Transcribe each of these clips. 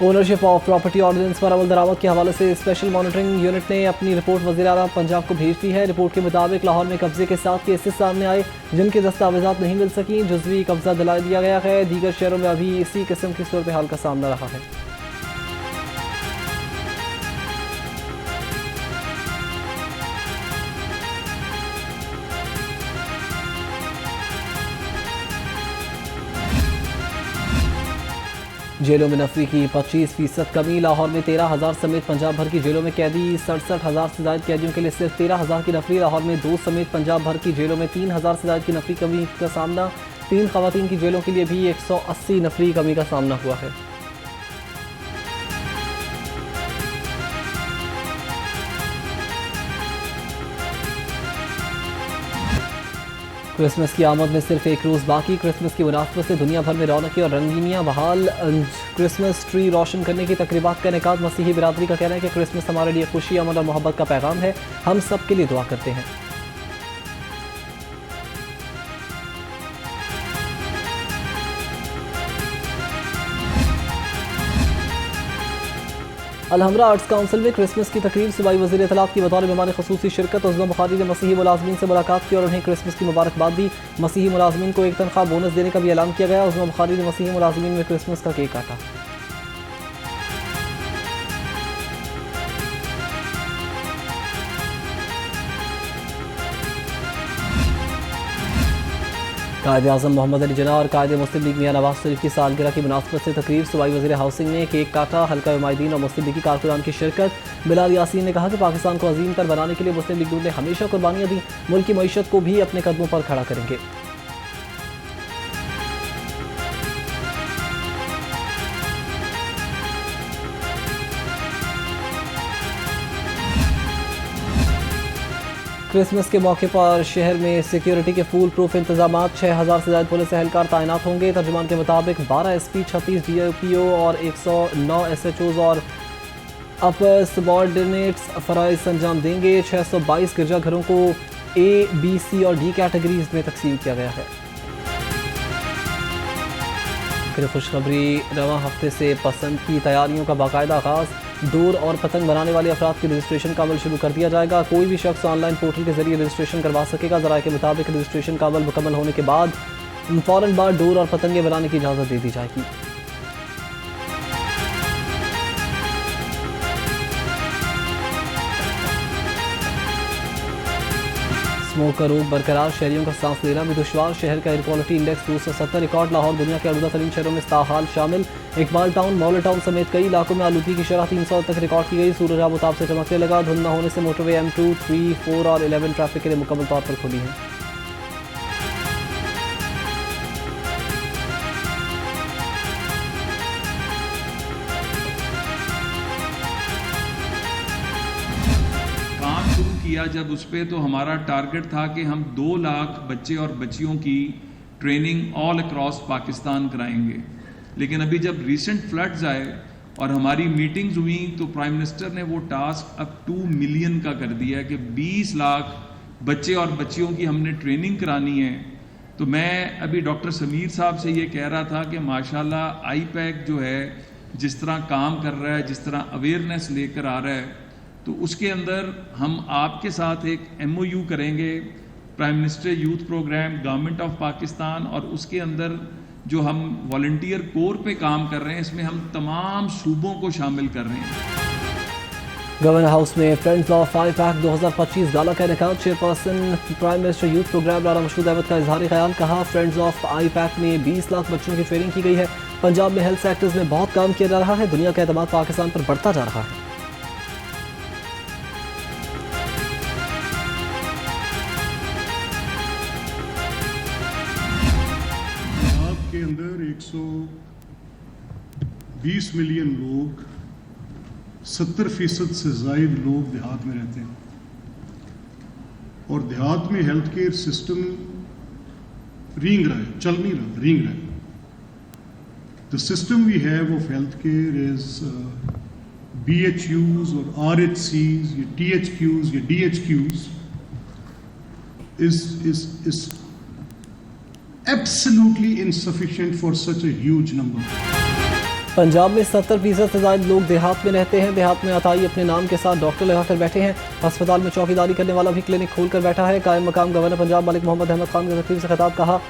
Ownership of property ordinance पर अमल दरामद के हवाले से स्पेशल मॉनिटरिंग यूनिट ने अपनी रिपोर्ट वज़ीर-ए-आज़म पंजाब को भेज दी है। रिपोर्ट के मुताबिक लाहौर में कब्जे के 7 केसेस सामने आए जिनके दस्तावेजात नहीं मिल सकी, जुज़वी कब्जा दिला दिया गया है। दीगर शहरों में अभी इसी किस्म की सूरत हाल का सामना रहा है। जेलों में नफरी की 25% कमी। लाहौर में 13,000 समेत पंजाब भर की जेलों में कैदी 67,000 से ज़ायद कैदियों के लिए सिर्फ 13,000 की नफरी। लाहौर में 2 समेत पंजाब भर की जेलों में 3,000 से ज़ायद की नफरी कमी का सामना। 3 खवातीन की जेलों के लिए भी 180 नफरी कमी का सामना हुआ है। क्रिसमस की आमद में सिर्फ एक रोज़ बाकी। क्रिसमस की मुनासबत से दुनिया भर में रौनकें और रंगीनियाँ बहाल। क्रिसमस ट्री रोशन करने की तकरीबात का इनेकाद। मसीही बिरादरी का कहना है कि क्रिसमस हमारे लिए खुशी, अमन और मोहब्बत का पैगाम है। हम सब के लिए दुआ करते हैं। अलहमरा आर्ट्स काउंसिल में क्रिसमस की तकरीब। सूबाई वज़ीर इत्तलात की बतौर मेहमान ख़ुसूसी शिरकत। उज़्मा बुखारी ने मसीही मुलाज़मीन से मुलाकात की और उन्हें क्रिसमस की मुबारकबाद दी। मसीही मुलाज़मीन को एक तनख्वाह बोनस देने का भी ऐलान किया गया। उज़्मा बुखारी ने मसीही मुलाज़मीन में क्रिसमस का केक काटा। कायद-ए-आज़म मोहम्मद अली जिन्ना और कायद मुस्लिम लीग मियां नवाज शरीफ की सालगिरह की मुनासबत से तकरीब। सूबाई वज़ीर हाउसिंग ने केक काटा। हल्का उमायदीन और मुस्लिम लीग की कारकुनान की शिरकत। बिलाल यासीन ने कहा कि पाकिस्तान को अजीम तर बनाने के लिए मुस्लिम लीग ने हमेशा कुर्बानियाँ दी। मुल्क की मईशत को भी अपने कदमों पर खड़ा करेंगे। क्रिसमस के मौके पर शहर में सिक्योरिटी के फूल प्रूफ इंतजाम। 6,000 से ज़्यादा पुलिस एहलकार तैनात होंगे। तर्जुमान के मुताबिक 12 SP, 36 DPO और 109 SHOs और अपर सबॉर्डिनेट्स फ़राइज़ अंजाम देंगे। 622 गिरजाघरों को A, B, C और D कैटेगरीज में तकसीम किया गया है। फिर खुशखबरी, रवां हफ्ते से पसंद की तैयारियों का बाकायदा आगाज़। डोर और पतंग बनाने वाले अफराद के रजिस्ट्रेशन का अमल शुरू कर दिया जाएगा। कोई भी शख्स ऑनलाइन पोर्टल के जरिए रजिस्ट्रेशन करवा सकेगा। ज़राए के मुताबिक रजिस्ट्रेशन का अमल मुकम्मल होने के बाद फ़ौरन बाद डोर और पतंगे बनाने की इजाज़त दे दी जाएगी। स्मोक का रोग बरकरार, शहरियों का सांस लेना भी दुश्वार। शहर का air quality index 270 record. Lahore दुनिया के आलूदा तरीन शहरों में ताहाल शामिल। इकबाल टाउन, मौला टाउन समेत कई इलाकों में आलूदगी की शरह 300 तक रिकॉर्ड की गई। सूरज आबोताब से चमकने लगा। धुंध न होने से मोटरवे M2, 3, 4 और 11 ट्रैफिक के लिए मुकम्मल तौर पर खुली है। किया जब उस पर तो हमारा टारगेट था कि हम 2 लाख बच्चे और बच्चियों की ट्रेनिंग ऑल अक्रॉस पाकिस्तान कराएंगे। लेकिन अभी जब रिसेंट फ्लड्स आए और हमारी मीटिंग्स हुई तो प्राइम मिनिस्टर ने वो टास्क अब 2 मिलियन का कर दिया है कि 20 लाख बच्चे और बच्चियों की हमने ट्रेनिंग करानी है। तो मैं अभी डॉक्टर समीर साहब से ये कह रहा था कि माशाल्लाह IPAC जो है जिस तरह काम कर रहा है, जिस तरह अवेयरनेस लेकर आ रहा है, तो उसके अंदर हम आपके साथ एक MOU करेंगे, prime minister youth program, government of Pakistan, और उसके अंदर जो हम वॉलंटियर कोर पे काम कर रहे हैं इसमें हम तमाम सूबों को शामिल कर रहे हैं। गवर्नर हाउस में फ्रेंड्स ऑफ IPAC 2025 गाला का इनेकाद। Chairperson prime minister youth programme Rana Mashhood Ahmad का इजहार ख्याल। कहा फ्रेंड्स ऑफ IPAC में 20 लाख बच्चों की ट्रेनिंग की गई है। पंजाब में हेल्थ सेक्टर्स में बहुत काम किया जा रहा है। दुनिया का एतमाद पाकिस्तान पर बढ़ता जा रहा है। के अंदर 120 मिलियन लोग, 70% से ज़ायद लोग देहात में रहते हैं और देहात में हेल्थ केयर सिस्टम रींग रहा है, चल नहीं रहा, रींग रहा है। The system we have of health care is BHUs और RHCs या THQs या DHQs is absolutely insufficient for such a huge number. Punjab में 70% से ज़्यादा लोग देहात में रहते हैं। देहात में अताई अपने नाम के साथ डॉक्टर लगाकर बैठे हैं। अस्पताल में चौकीदारी करने वाला भी क्लिनिक खोलकर बैठा है। कायम मकाम गवर्नर पंजाब मलिक मोहम्मद अहमद खान के तकरीब से खिताब, कहा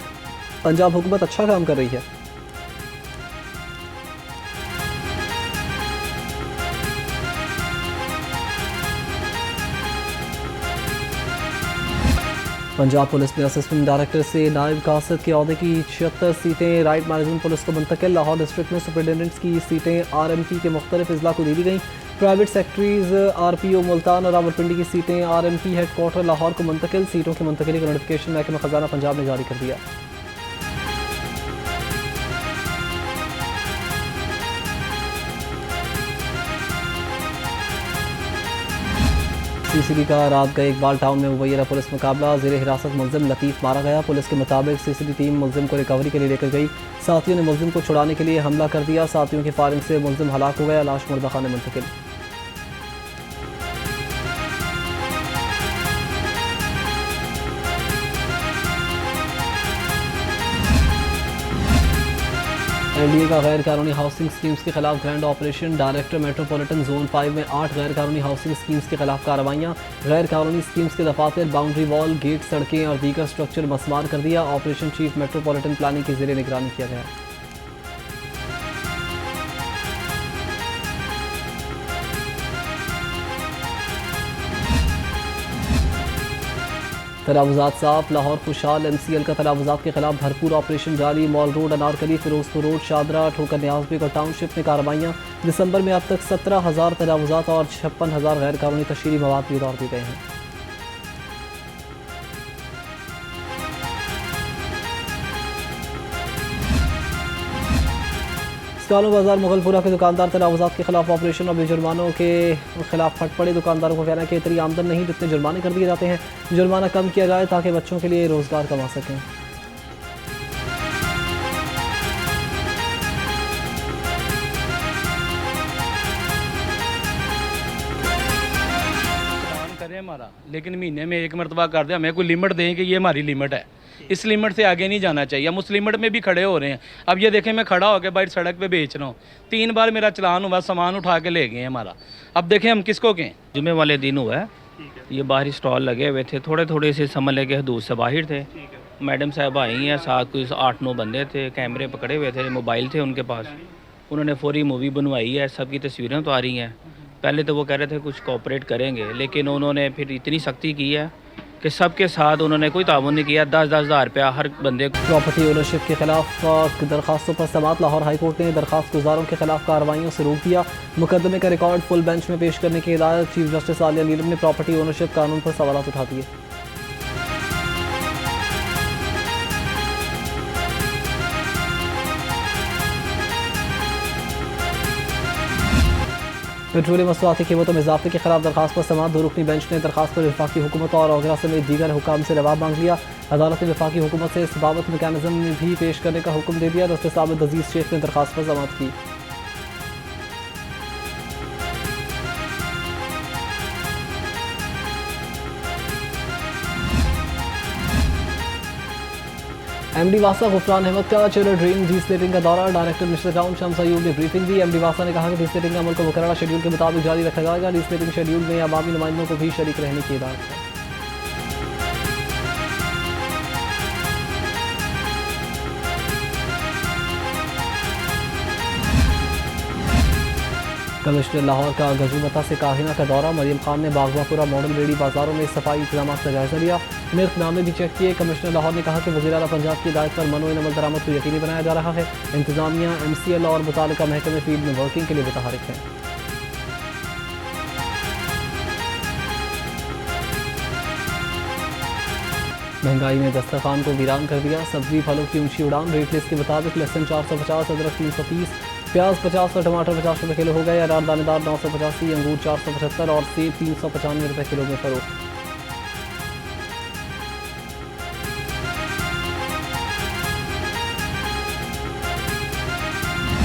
पंजाब हुकूमत अच्छा काम कर रही है। पंजाब पुलिस में असिस्टेंट डायरेक्टर से नायब कासद के अहदे की 76 सीटें राइट मैनेजमेंट पुलिस को मुंतकिल। लाहौर डिस्ट्रिक्ट में सुपरिटेंडेंट्स की सीटें RMP के मुख्तलिफ अजला को दे दी गई। प्राइवेट सेक्रेटरीज RPO मुल्तान और रावलपिंडी की सीटें RMP हेडक्वार्टर लाहौर को मुंतकिल। सीटों की मुंतकिली का नोटिफिकेशन महकमा खजाना पंजाब ने जारी कर दिया। CCD का रात का इकबाल टाउन में मुबैना पुलिस मुकाबला। ज़ेर हिरासत मुल्जिम लतीफ़ मारा गया। पुलिस के मुताबिक CCD टीम मुल्जिम को रिकवरी के लिए लेकर गई। साथियों ने मुल्जिम को छुड़ाने के लिए हमला कर दिया। साथियों की फायरिंग से मुल्जिम हलाक हो गया। लाश मुर्दा खाने मुंतकिल। NDA का गैर कानूनी हाउसिंग स्कीम्स के खिलाफ grand operation. Director metropolitan zone 5 में 8 गैर कानूनी हाउसिंग स्कीम्स के खिलाफ कार्रवाइयाँ। गैर कानूनी स्कीम्स के दफातर, बाउंड्री वॉल, गेट, सड़कें और दीगर स्ट्रक्चर मसमार कर दिया। ऑपरेशन चीफ मेट्रोपॉलिटन प्लानिंग की ज़ेरे निगरानी किया गया। तलावुज़ात साफ। लाहौर खुशहाल। MCL का तलावुज़ात के खिलाफ भरपूर ऑपरेशन जारी। Mall road, Anarkali, Firozpur road, Shahdara, ठोकर न्याज़बेग और टाउनशिप में कार्रवाइयाँ। दिसंबर में अब तक 17,000 तलावुज़ात और 56,000 गैर कानूनी तशहीरी मवाद भी दौर दिए गए हैं। स्कालो बाजार मुगलपुरा के दुकानदार तलावुज़ात के खिलाफ ऑपरेशन और बेजुर्मानों के खिलाफ फट पड़े। दुकानदारों को कहना है कि इतनी आमदन नहीं जितने जुर्माने कर दिए जाते हैं। जुर्माना कम किया जाए ताकि बच्चों के लिए रोज़गार कमा सकें। करें हमारा, लेकिन महीने में एक मरतबा कर दे, हमें कोई लिमिट दें कि ये हमारी लिमिट है, इस लिमिट से आगे नहीं जाना चाहिए। हम उस लिमिट में भी खड़े हो रहे हैं। अब ये देखें, मैं खड़ा होकर बाहर सड़क पे बेच रहा हूँ, 3 बार मेरा चलान हुआ, सामान उठा के ले गए हमारा। अब देखें हम किसको कहें। जुमे वाले दिन हुआ है, ये बाहर स्टॉल लगे हुए थे, थोड़े थोड़े से समझ लगे हदूद से बाहर थे। मैडम साहब आई हैं, साथ कोई 8-9 बंदे थे, कैमरे पकड़े हुए थे, मोबाइल थे उनके पास। उन्होंने फौरी मूवी बनवाई है, सबकी तस्वीरें तो आ रही हैं। पहले तो वो कह रहे थे कुछ कोऑपरेट करेंगे, लेकिन उन्होंने फिर इतनी सख्ती की है कि सबके साथ उन्होंने कोई ताउन नहीं किया। 10-10 हज़ार रुपया हर बंदे को। प्रॉपर्टी ओनरशिप के खिलाफ दरखास्तों पर समाअत। लाहौर हाई कोर्ट ने दरखास्त गुजारों के खिलाफ कार्रवाइयों से रोक दिया। मुकदमे का रिकॉर्ड फुल बेंच में पेश करने की हिदायत। चीफ जस्टिस आलिया नीलम ने प्रॉपर्टी ओनरशिप कानून पर सवाल उठा दिए। पेट्रोलियम मसनूआती कीमतों में इजाफे के खिलाफ दरखास्त पर समाअत। 2 रुकनी बेंच ने दरखास्त पर वफाकी हुकूमत और ओगरा समेत दीगर हुकाम से जवाब मांग लिया। अदालत ने वफाकी हुकूमत से इस बाबत मैकेनिज्म भी पेश करने का हुक्म दे दिया। जस्टिस आबिद अजीज शेख ने दरखास्त पर समाअत की। MD वासा गुफरान अहमद का चेलर ड्रीम डिस्लेटिंग का दौरा। Director minister town Shams Ayub ने ब्रीफिंग दी। MD वासा ने कहा कि डिस्लेटिंग अमल को मुकर्ररा शेड्यूल के मुताबिक जारी रखा जाएगा। डिस्लेटिंग शेड्यूल में अवामी नुमाइंदों को भी शरीक रहने की हिदायत है। कमिश्नर लाहौर का गजूमता से काहिना का दौरा। मरियम खान ने बागवापुरा मॉडल रेडी बाजारों में सफाई इंतजाम का जायजा लिया। निर्खनामे भी चेक किए। कमिश्नर लाहौर ने कहा कि वज़ीर आला पंजाब की हिदायत पर मनो अमल दरामद को यकीनी बनाया जा रहा है। इंतजामिया, MCL और मुतालिका महकमे फील्ड में वर्किंग के लिए मुतहरिक है। महंगाई ने दस्तरखान को वीरान कर दिया। सब्जी फलों की ऊंची उड़ान। रेट लिस्ट के मुताबिक लहसुन 450, अदरक 330, प्याज 50 और टमाटर 50 रुपये किलो हो गए। अनार दानेदार 985, अंगूर 475 और सेब 395 रुपये किलो में फरोख्त।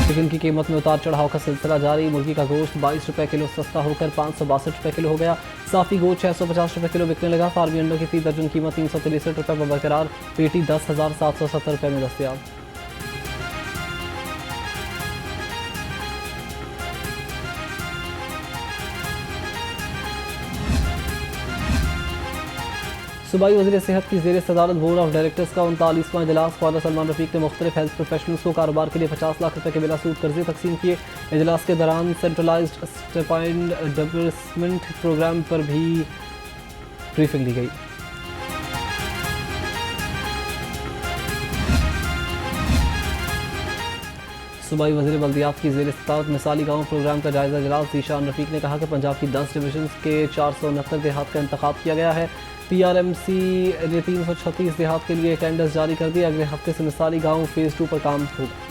चिकन की कीमत में उतार चढ़ाव का सिलसिला जारी। मुर्गी का गोश्त 22 रुपये किलो सस्ता होकर 562 रुपये किलो हो गया। साफी गोश्त 650 रुपये किलो बिकने लगा। फार्मी अंडों की फी दर्जन कीमत 363 रुपये पर बरकरार। पेटी 10,770 रुपये में दस्तयाब। सूबाई वज़ीर सेहत की ज़ेर सदारत बोर्ड ऑफ डायरेक्टर्स का 39वां इजलास ख्वाजा सलमान रफ़ीक ने मुख्तलिफ हेल्थ प्रोफेशनल्स को कारोबार के लिए 50 लाख रुपये के बिला सूद कर्जे तकसीम किए। इजलास के दौरान सेंट्रलाइज्ड स्टाइपेंड डिसबर्समेंट प्रोग्राम पर भी ब्रीफिंग ली गई। सूबाई वज़ीर बल्दियात की ज़ेर सदारत मिसाली गाँव प्रोग्राम का जायज़ा इजलास ज़ीशान रफ़ीक ने कहा कि पंजाब की 10 डिवीजन के 469 देहात का इंतखाब किया गया है। PRMC ने 336 देहात के लिए टेंडर्स जारी कर दिए। अगले हफ्ते से मिसाली गाँव फेज़ 2 पर काम होगा।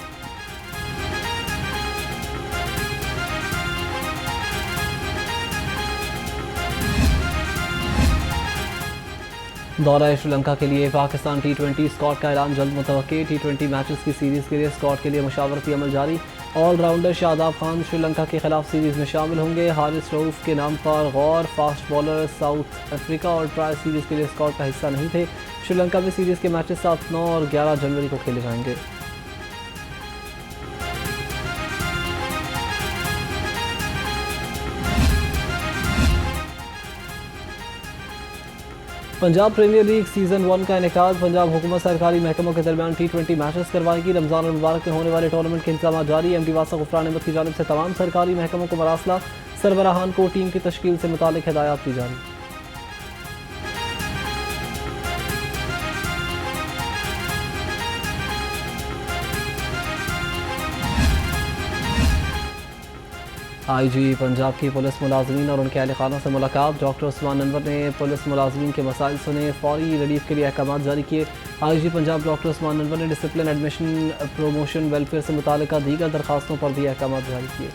दौरा श्रीलंका के लिए पाकिस्तान T20 स्क्वाड का ऐलान जल्द मुतवक्के। T20 मैचेस की सीरीज़ के लिए स्क्वाड के लिए मशावरती अमल जारी। ऑलराउंडर शादाब खान श्रीलंका के खिलाफ सीरीज़ में शामिल होंगे। हारिस रऊफ के नाम पर गौर। फास्ट बॉलर साउथ अफ्रीका और ट्राई सीरीज़ के लिए स्क्वाड का हिस्सा नहीं थे। श्रीलंका में सीरीज़ के मैचेस 7, 9 और 11 जनवरी को खेले जाएंगे। पंजाब प्रीमियर लीग सीज़न 1 का इनेकाद। पंजाब हुकूमत सरकारी महकमों के दरमियान T20 मैचेस करवाएगी। रमज़ान मुबारक में होने वाले टूर्नामेंट के इंतजाम जारी। MD वासा गुफरान अहमद की जानिब से तमाम सरकारी महकमों को मरासला। सरबराहान को टीम की तश्कील से मुतालिक हिदायत दी जारी। IG पंजाब की पुलिस मुलाजमीन और उनके अहल खाना से मुलाकात। डॉक्टर उस्मान अनवर ने पुलिस मुलाजमीन के मसाइल सुने, फौरी रिलीफ के लिए अहकाम जारी किए। IG पंजाब डॉक्टर उस्मान अनवर ने डिसिप्लिन, एडमिशन, प्रमोशन, वेलफेयर से मुताल्लिक़ दीगर दरखास्तों पर भी अहकाम जारी किए।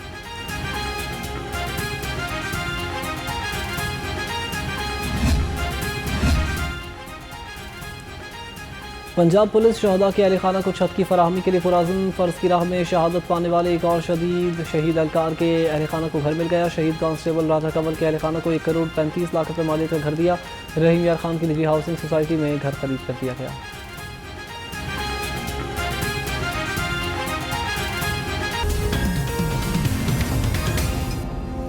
पंजाब पुलिस शहदा के अहल खाना को छत की फराहमी के लिए पुराज़म। फ़र्ज़ की राह में शहादत पाने वाले एक और शहीद एहलकार के अहल खाना को घर मिल गया। शहीद कांस्टेबल राजा कंवल के अहल खाना को 1 करोड़ 35 लाख रुपये मालियत का घर दिया। रहीम यार खान की निजी हाउसिंग सोसाइटी में घर खरीद कर दिया गया।